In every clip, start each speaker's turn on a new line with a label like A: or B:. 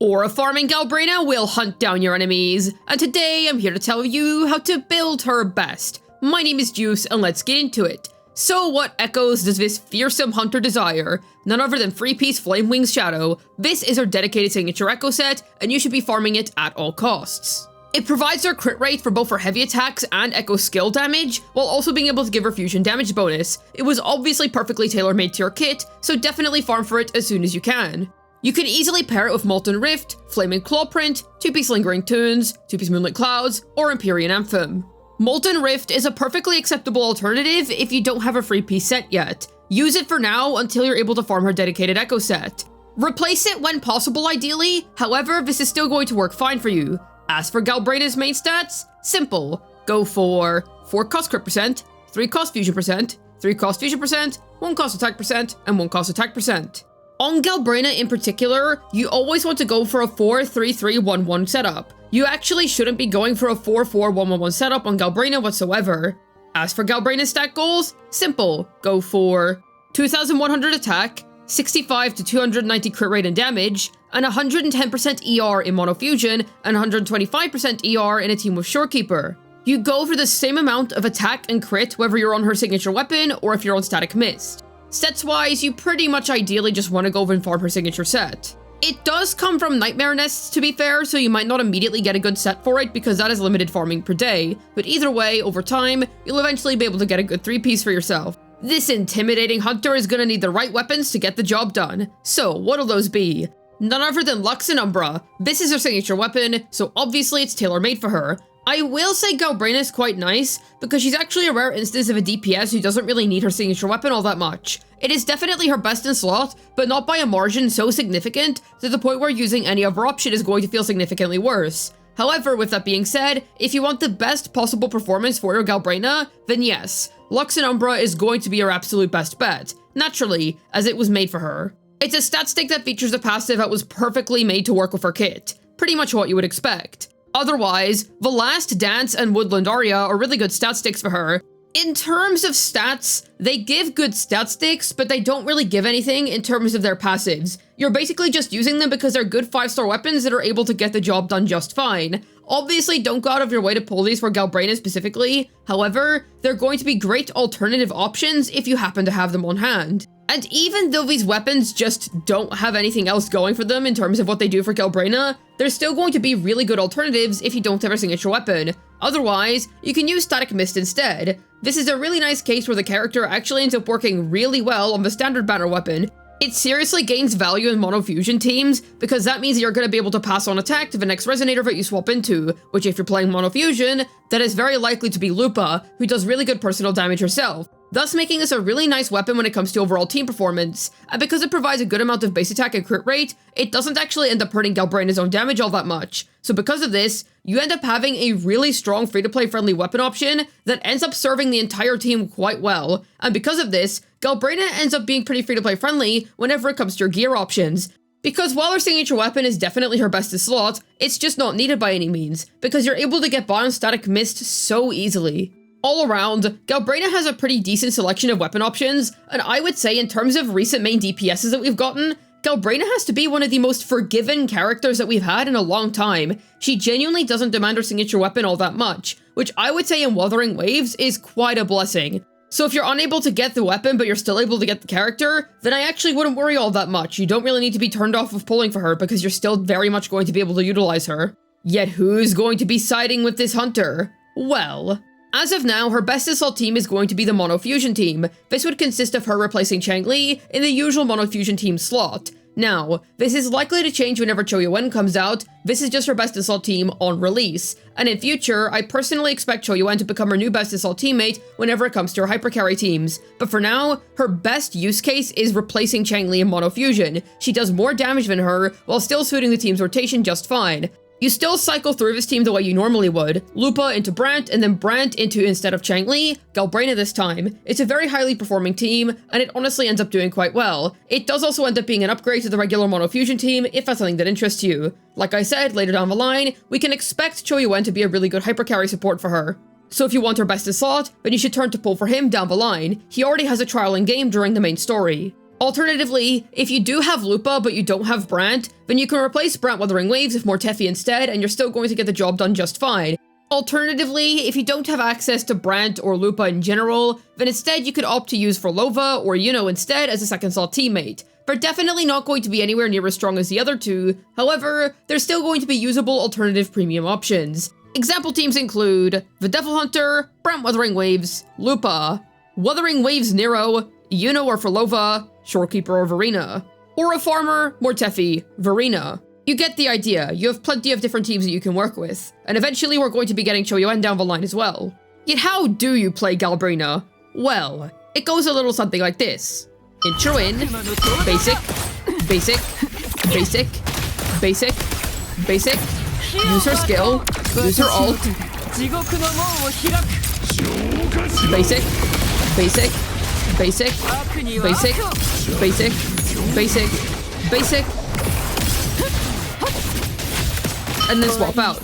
A: Aura farming Galbrena will hunt down your enemies, and today I'm here to tell you how to build her best. My name is Juice, and let's get into it. So what echoes does this fearsome hunter desire? None other than 3-piece Flame Wings Shadow. This is her dedicated signature echo set, and you should be farming it at all costs. It provides her crit rate for both her heavy attacks and echo skill damage, while also being able to give her fusion damage bonus. It was obviously perfectly tailor-made to your kit, so definitely farm for it as soon as you can. You can easily pair it with Molten Rift, Flaming Clawprint, 2-piece Lingering Tunes, 2-piece Moonlit Clouds, or Empyrean Anthem. Molten Rift is a perfectly acceptable alternative if you don't have a 3-piece set yet. Use it for now until you're able to farm her dedicated echo set. Replace it when possible ideally, however this is still going to work fine for you. As for Galbrena's main stats, simple. Go for 4 cost crit percent, 3 cost fusion percent, 3 cost fusion percent, 1 cost attack percent, and 1 cost attack percent. On Galbrena in particular, you always want to go for a 4-3-3-1-1 setup. You actually shouldn't be going for a 4-4-1-1-1 setup on Galbrena whatsoever. As for Galbrena's stat goals, simple. Go for 2,100 attack, 65 to 290 crit rate and damage, and 110% ER in Monofusion, and 125% ER in a team with Shorekeeper. You go for the same amount of attack and crit whether you're on her signature weapon or if you're on Static Mist. Sets-wise, you pretty much ideally just want to go and farm her signature set. It does come from Nightmare Nests, to be fair, so you might not immediately get a good set for it because that is limited farming per day, but either way, over time, you'll eventually be able to get a good 3-piece for yourself. This intimidating hunter is gonna need the right weapons to get the job done. So, what'll those be? None other than Lux and Umbra. This is her signature weapon, so obviously it's tailor-made for her. I will say Galbrena is quite nice, because she's actually a rare instance of a DPS who doesn't really need her signature weapon all that much. It is definitely her best in slot, but not by a margin so significant to the point where using any other option is going to feel significantly worse. However, with that being said, if you want the best possible performance for your Galbrena, then yes, Lux and Umbra is going to be your absolute best bet, naturally, as it was made for her. It's a stat stick that features a passive that was perfectly made to work with her kit, pretty much what you would expect. Otherwise, The Last Dance and Woodland Aria are really good stat sticks for her. In terms of stats, they give good stat sticks, but they don't really give anything in terms of their passives. You're basically just using them because they're good 5-star weapons that are able to get the job done just fine. Obviously, don't go out of your way to pull these for Galbrena specifically. However, they're going to be great alternative options if you happen to have them on hand. And even though these weapons just don't have anything else going for them in terms of what they do for Galbrena, they're still going to be really good alternatives if you don't have a signature weapon. Otherwise, you can use Static Mist instead. This is a really nice case where the character actually ends up working really well on the standard banner weapon. It seriously gains value in Monofusion teams, because that means you're going to be able to pass on attack to the next Resonator that you swap into, which if you're playing Monofusion, that is very likely to be Lupa, who does really good personal damage herself, thus making this a really nice weapon when it comes to overall team performance. And because it provides a good amount of base attack and crit rate, it doesn't actually end up hurting Galbrena's own damage all that much. So because of this, you end up having a really strong free-to-play friendly weapon option that ends up serving the entire team quite well. And because of this, Galbrena ends up being pretty free-to-play friendly whenever it comes to your gear options. Because while her signature weapon is definitely her best in slot, it's just not needed by any means, because you're able to get by on Static Mist so easily. All around, Galbrena has a pretty decent selection of weapon options, and I would say in terms of recent main DPSs that we've gotten, Galbrena has to be one of the most forgiving characters that we've had in a long time. She genuinely doesn't demand her signature weapon all that much, which I would say in Wuthering Waves is quite a blessing. So if you're unable to get the weapon but you're still able to get the character, then I actually wouldn't worry all that much. You don't really need to be turned off of pulling for her because you're still very much going to be able to utilize her. Yet who's going to be siding with this hunter? Well, as of now, her best in slot team is going to be the Monofusion team. This would consist of her replacing Changli in the usual Monofusion team slot. Now, this is likely to change whenever Choyuan comes out. This is just her best in slot team on release. And in future, I personally expect Choyuan to become her new best in slot teammate whenever it comes to her hypercarry teams. But for now, her best use case is replacing Changli in Monofusion. She does more damage than her, while still suiting the team's rotation just fine. You still cycle through this team the way you normally would. Lupa into Brant, and then Brant into, instead of Changli, Galbrena this time. It's a very highly performing team, and it honestly ends up doing quite well. It does also end up being an upgrade to the regular Monofusion team, if that's something that interests you. Like I said, later down the line, we can expect Choyuan to be a really good hypercarry support for her. So if you want her best in slot, then you should turn to pull for him down the line. He already has a trial in game during the main story. Alternatively, if you do have Lupa but you don't have Brant, then you can replace Brant Wuthering Waves with Mortefi instead, and you're still going to get the job done just fine. Alternatively, if you don't have access to Brant or Lupa in general, then instead you could opt to use Forlova or Yuno instead as a second slot teammate. They're definitely not going to be anywhere near as strong as the other two, however, they're still going to be usable alternative premium options. Example teams include the Devil Hunter, Brant Wuthering Waves, Lupa, Wuthering Waves Nero, Yuno or Forlova, Shorekeeper or Verena, or a Farmer, Mortefi, Verena. You get the idea, you have plenty of different teams that you can work with, and eventually we're going to be getting Choyuan down the line as well. Yet how do you play Galbrena? Well, it goes a little something like this. Intro in, basic, basic, basic, basic, basic, use her skill, use her ult, basic, basic, basic, basic, basic, basic, basic, and then swap out.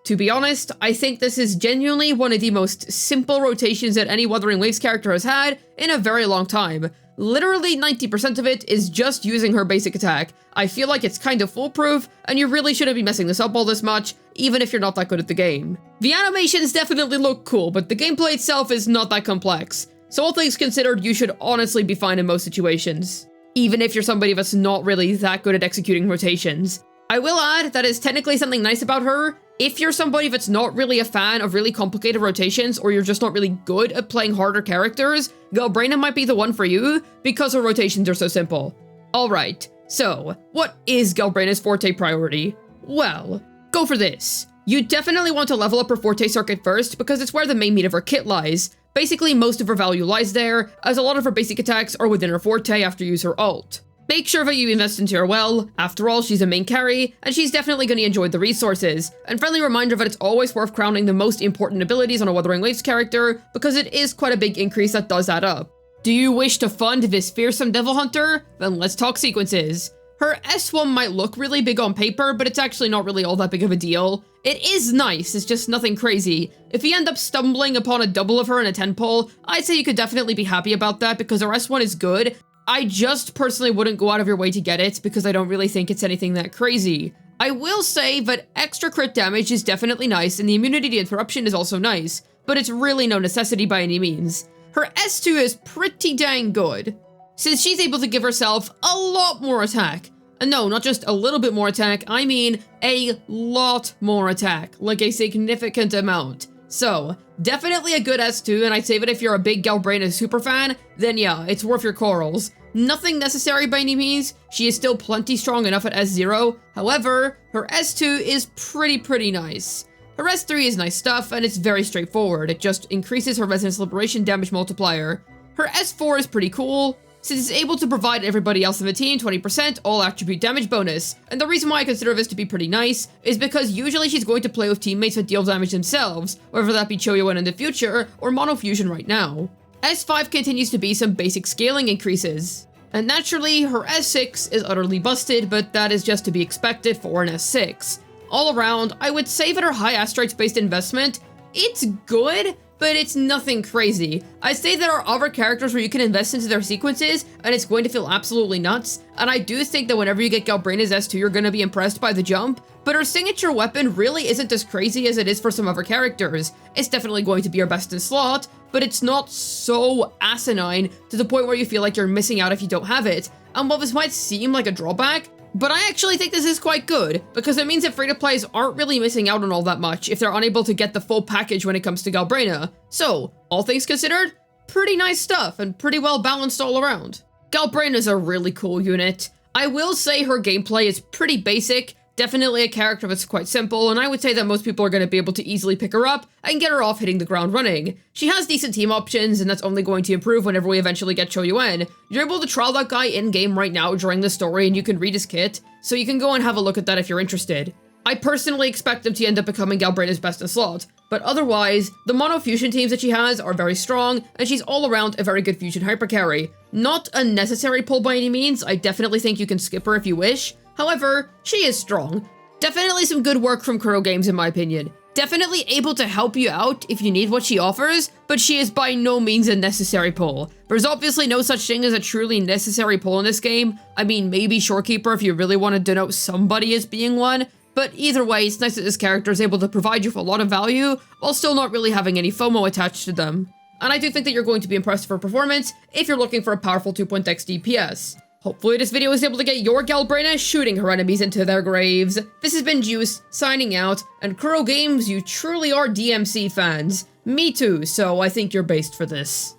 A: To be honest, I think this is genuinely one of the most simple rotations that any Wuthering Waves character has had in a very long time. Literally 90% of it is just using her basic attack. I feel like it's kind of foolproof, and you really shouldn't be messing this up all this much, even if you're not that good at the game. The animations definitely look cool, but the gameplay itself is not that complex. So all things considered, you should honestly be fine in most situations, even if you're somebody that's not really that good at executing rotations. I will add that is technically something nice about her. If you're somebody that's not really a fan of really complicated rotations, or you're just not really good at playing harder characters, Galbrena might be the one for you, because her rotations are so simple. Alright, so, what is Galbrena's Forte Priority? Well, go for this. You definitely want to level up her Forte circuit first, because it's where the main meat of her kit lies. Basically, most of her value lies there, as a lot of her basic attacks are within her Forte after you use her ult. Make sure that you invest into her well. After all, she's a main carry, and she's definitely going to enjoy the resources. And friendly reminder that it's always worth crowning the most important abilities on a Wuthering Waves character, because it is quite a big increase that does add up. Do you wish to fund this fearsome Devil Hunter? Then let's talk sequences. Her S1 might look really big on paper, but it's actually not really all that big of a deal. It is nice, it's just nothing crazy. If you end up stumbling upon a double of her in a 10 pull, I'd say you could definitely be happy about that because her S1 is good. I just personally wouldn't go out of your way to get it because I don't really think it's anything that crazy. I will say that extra crit damage is definitely nice and the immunity to interruption is also nice, but it's really no necessity by any means. Her S2 is pretty dang good, since she's able to give herself a lot more attack. And no, not just a little bit more attack, I mean a lot more attack, like a significant amount. So, definitely a good S2, and I'd say that if you're a big Galbrena superfan, then yeah, it's worth your corals. Nothing necessary by any means, she is still plenty strong enough at S0, however, her S2 is pretty nice. Her S3 is nice stuff, and it's very straightforward, it just increases her Resonance Liberation damage multiplier. Her S4 is pretty cool, since it's able to provide everybody else in the team 20% all attribute damage bonus. And the reason why I consider this to be pretty nice is because usually she's going to play with teammates that deal damage themselves, whether that be Choyuan in the future or Monofusion right now. S5 continues to be some basic scaling increases. And naturally, her S6 is utterly busted, but that is just to be expected for an S6. All around, I would say that her high asteroids based investment, it's good, but it's nothing crazy. I'd say there are other characters where you can invest into their sequences, and it's going to feel absolutely nuts, and I do think that whenever you get Galbrena's S2, you're going to be impressed by the jump, but her signature weapon really isn't as crazy as it is for some other characters. It's definitely going to be her best in slot, but it's not so asinine to the point where you feel like you're missing out if you don't have it, and while this might seem like a drawback, but I actually think this is quite good, because it means that free-to-plays aren't really missing out on all that much if they're unable to get the full package when it comes to Galbrena. So, all things considered, pretty nice stuff and pretty well balanced all around. Galbrena's a really cool unit. I will say her gameplay is pretty basic, definitely a character that's quite simple, and I would say that most people are going to be able to easily pick her up and get her off hitting the ground running. She has decent team options, and that's only going to improve whenever we eventually get Choyuan. You're able to trial that guy in-game right now during the story, and you can read his kit, so you can go and have a look at that if you're interested. I personally expect him to end up becoming Galbrena's best in slot, but otherwise, the mono fusion teams that she has are very strong, and she's all around a very good fusion hypercarry. Not a necessary pull by any means, I definitely think you can skip her if you wish. However, she is strong. Definitely some good work from Kuro Games in my opinion. Definitely able to help you out if you need what she offers, but she is by no means a necessary pull. There's obviously no such thing as a truly necessary pull in this game. I mean, maybe Shorekeeper if you really want to denote somebody as being one, but either way, it's nice that this character is able to provide you with a lot of value while still not really having any FOMO attached to them. And I do think that you're going to be impressed with her performance if you're looking for a powerful 2.x DPS. Hopefully this video was able to get your Galbrena shooting her enemies into their graves. This has been Juice, signing out, and Kuro Games, you truly are DMC fans. Me too, so I think you're based for this.